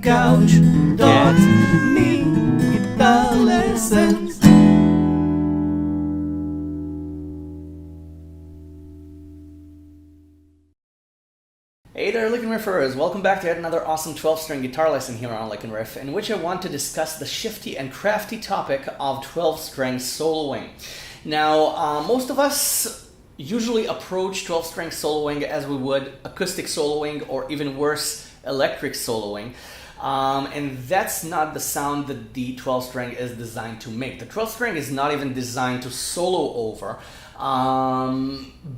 couch. Get me guitar lessons. Hey there, LickNRiffers! Welcome back to yet another awesome 12-string guitar lesson here on LickNRiff, in which I want to discuss the shifty and crafty topic of 12-string soloing. Now, most of us usually approach 12-string soloing as we would acoustic soloing, or even worse, electric soloing. And that's not the sound that the 12-string is designed to make. The 12-string is not even designed to solo over.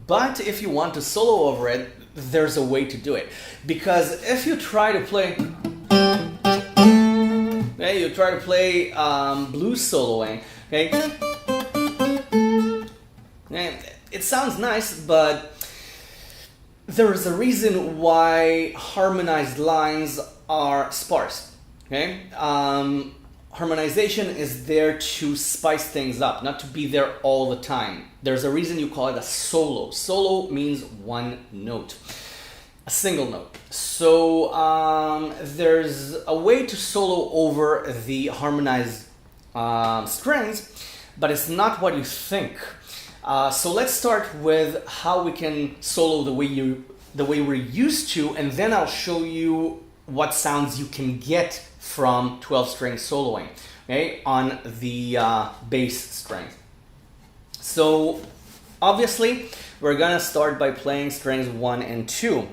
But if you want to solo over it, there's a way to do it. Because if you try to play, blues soloing, okay, it sounds nice, but there is a reason why harmonized lines are sparse. Okay, harmonization is there to spice things up, not to be there all the time. There's a reason you call it a solo. Solo means one note, a single note. So there's a way to solo over the harmonized strings, but it's not what you think. So let's start with how we can solo the way we're used to, and then I'll show you what sounds you can get from 12-string soloing, okay, on the bass strings. So obviously we're gonna start by playing strings 1 and 2,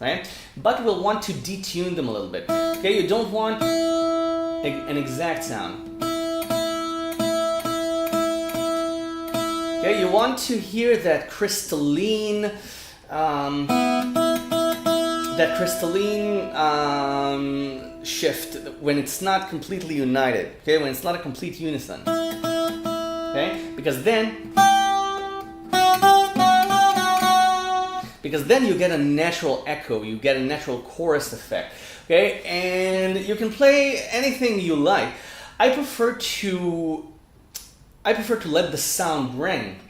right? But we'll want to detune them a little bit. Okay, you don't want an exact sound. Okay, you want to hear that crystalline shift when it's not completely united, okay, when it's not a complete unison, okay, because then you get a natural echo, you get a natural chorus effect, okay, and you can play anything you like. I prefer to let the sound ring.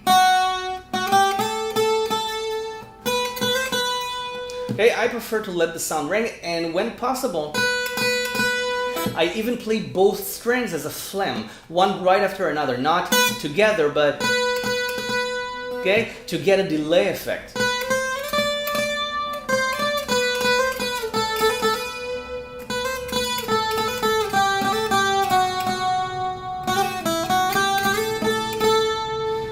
Okay, I prefer to let the sound ring, and when possible, I even play both strings as a phlegm, one right after another, not together, but okay, to get a delay effect.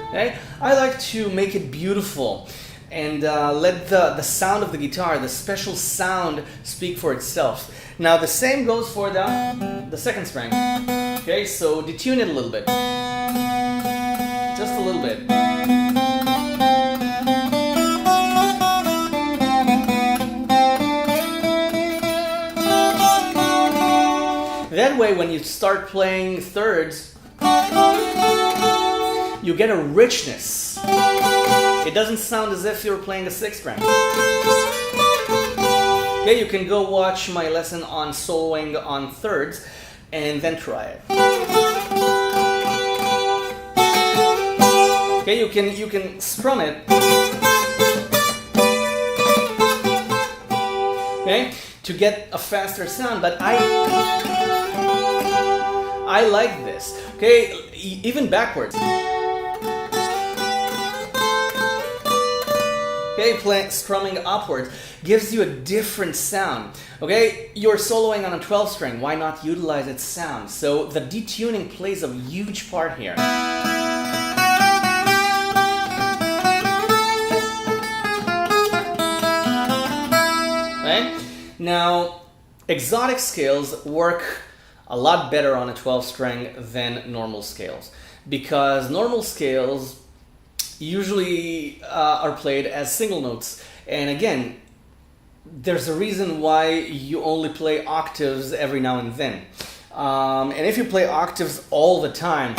Okay, I like to make it beautiful and let the sound of the guitar, the special sound, speak for itself. Now the same goes for the second string. Okay, so detune it a little bit. Just a little bit. That way when you start playing thirds, you get a richness. It doesn't sound as if you're playing a sixth string. Okay, you can go watch my lesson on soloing on thirds and then try it. Okay, you can strum it. Okay, to get a faster sound, but I like this. Okay, even backwards. Okay, strumming upwards gives you a different sound. Okay, you're soloing on a 12 string. Why not utilize its sound? So the detuning plays a huge part here. Right? Now, exotic scales work a lot better on a 12 string than normal scales, because normal scales usually are played as single notes, and again, there's a reason why you only play octaves every now and then, and if you play octaves all the time,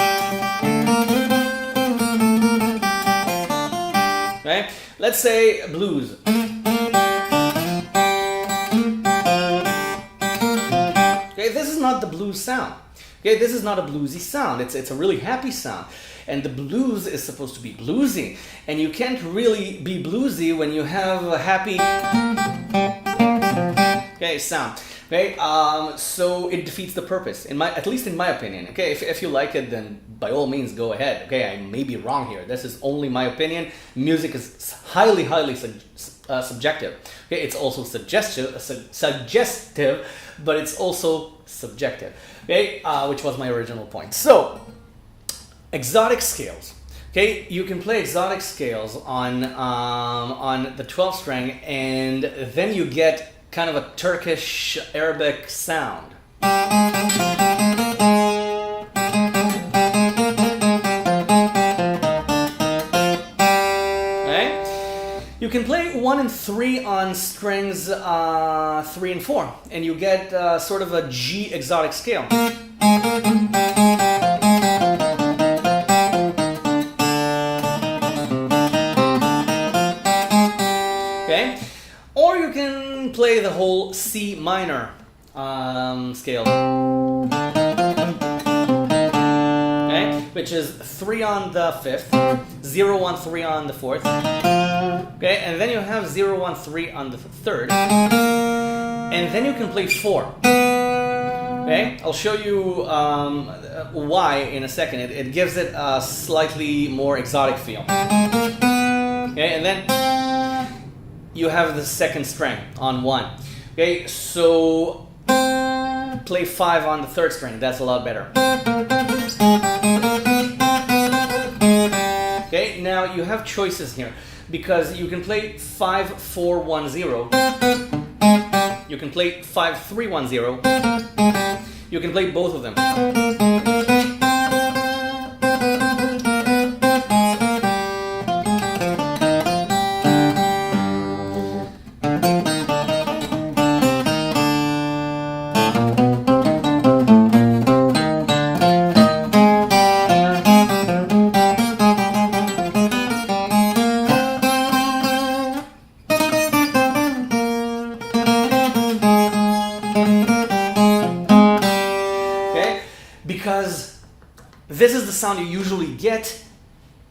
right? Let's say blues. Okay, this is not the blues sound. Okay, this is not a bluesy sound. It's a really happy sound. And the blues is supposed to be bluesy. And you can't really be bluesy when you have a happy sound. Okay, so it defeats the purpose, at least in my opinion. Okay, if you like it, then by all means go ahead. Okay, I may be wrong here. This is only my opinion. Music is highly subjective. Okay, it's also suggestive, but it's also subjective. Okay, which was my original point. So, exotic scales. Okay, you can play exotic scales on the 12 string, and then you get kind of a Turkish Arabic sound. Okay? You can play 1 and 3 on strings 3 and 4, and you get sort of a G exotic scale. Okay? Or you can play the whole C minor scale. Okay? Which is 3 on the 5th, 0 on 3 on the 4th. Okay? And then you have 0 on 3 on the 3rd. And then you can play 4. Okay? I'll show you why in a second. It gives it a slightly more exotic feel. Okay? And then you have the second string on 1. Okay, so play 5 on the 3rd string. That's a lot better. Okay, now you have choices here because you can play 5 4 1 0. You can play 5 3 1 0. You can play both of them. Because this is the sound you usually get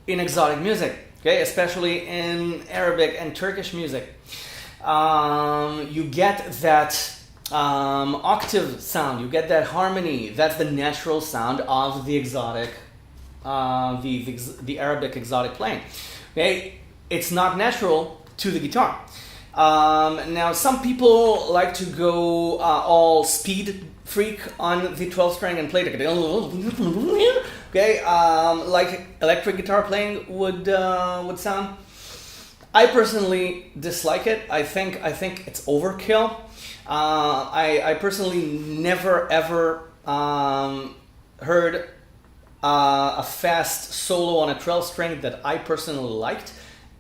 in exotic music, okay, especially in Arabic and Turkish music. You get that octave sound, you get that harmony. That's the natural sound of the exotic, the Arabic exotic playing. Okay, it's not natural to the guitar. Now, some people like to go all speed freak on the 12 string and play the okay, like electric guitar playing would sound. I personally dislike it. I think it's overkill. I personally never ever heard a fast solo on a 12 string that I personally liked.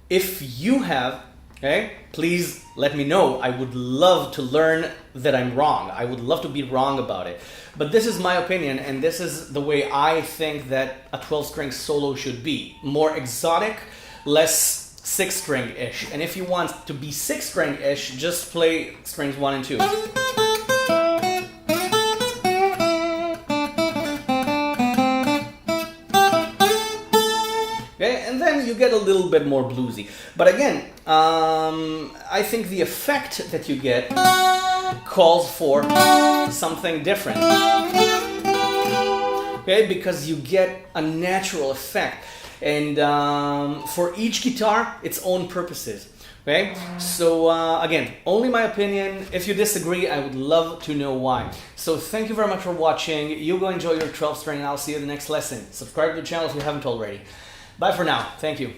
If you have, okay, please let me know. I would love to learn that I'm wrong. I would love to be wrong about it. But this is my opinion, and this is the way I think that a 12-string solo should be. More exotic, less 6-string-ish. And if you want to be 6-string-ish, just play strings 1 and 2. Okay, and then you get a little bit more bluesy. But again, I think the effect that you get calls for something different. Okay, because you get a natural effect. And for each guitar, its own purposes. Okay, so again, only my opinion. If you disagree, I would love to know why. So thank you very much for watching. You go enjoy your 12 string, and I'll see you in the next lesson. Subscribe to the channel if you haven't already. Bye for now. Thank you.